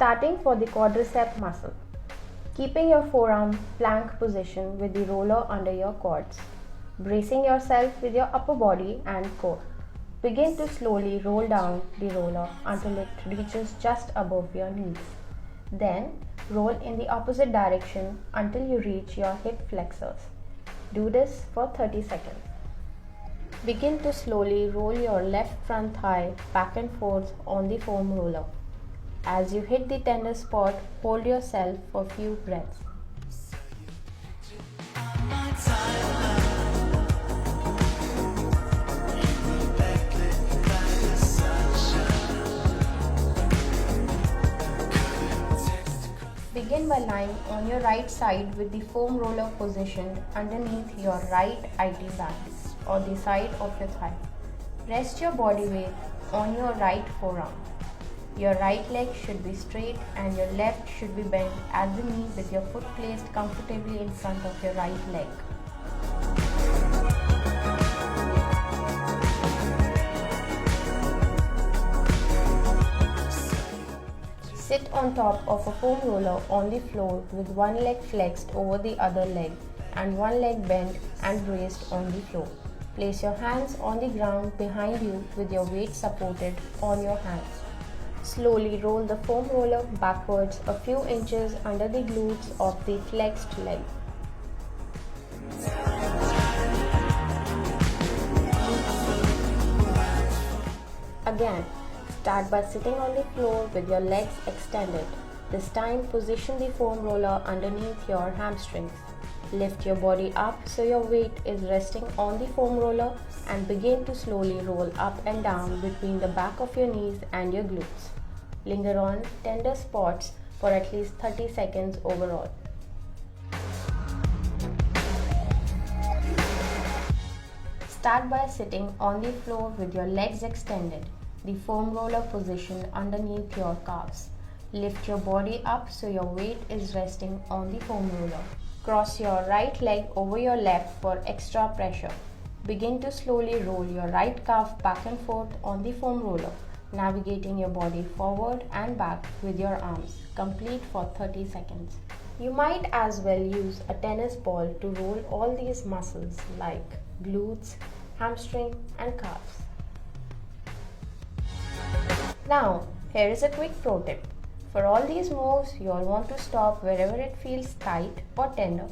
Starting for the quadricep muscle. Keeping your forearm plank position with the roller under your quads. Bracing yourself with your upper body and core. Begin to slowly roll down the roller until it reaches just above your knees. Then roll in the opposite direction until you reach your hip flexors. Do this for 30 seconds. Begin to slowly roll your left front thigh back and forth on the foam roller. As you hit the tender spot, hold yourself for a few breaths. Begin by lying on your right side with the foam roller positioned underneath your right IT band or the side of your thigh. Rest your body weight on your right forearm. Your right leg should be straight and your left should be bent at the knee with your foot placed comfortably in front of your right leg. Sit on top of a foam roller on the floor with one leg flexed over the other leg and one leg bent and braced on the floor. Place your hands on the ground behind you with your weight supported on your hands. Slowly roll the foam roller backwards a few inches under the glutes of the flexed leg. Again, start by sitting on the floor with your legs extended. This time, position the foam roller underneath your hamstrings. Lift your body up so your weight is resting on the foam roller and begin to slowly roll up and down between the back of your knees and your glutes. Linger on tender spots for at least 30 seconds overall. Start by sitting on the floor with your legs extended, the foam roller positioned underneath your calves. Lift your body up so your weight is resting on the foam roller. Cross your right leg over your left for extra pressure. Begin to slowly roll your right calf back and forth on the foam roller, navigating your body forward and back with your arms. Complete for 30 seconds. You might as well use a tennis ball to roll all these muscles like glutes, hamstring and calves. Now, here is a quick pro tip. For all these moves, you'll want to stop wherever it feels tight or tender.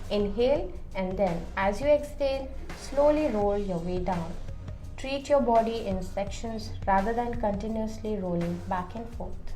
Inhale and then, as you exhale, slowly roll your way down. Treat your body in sections rather than continuously rolling back and forth.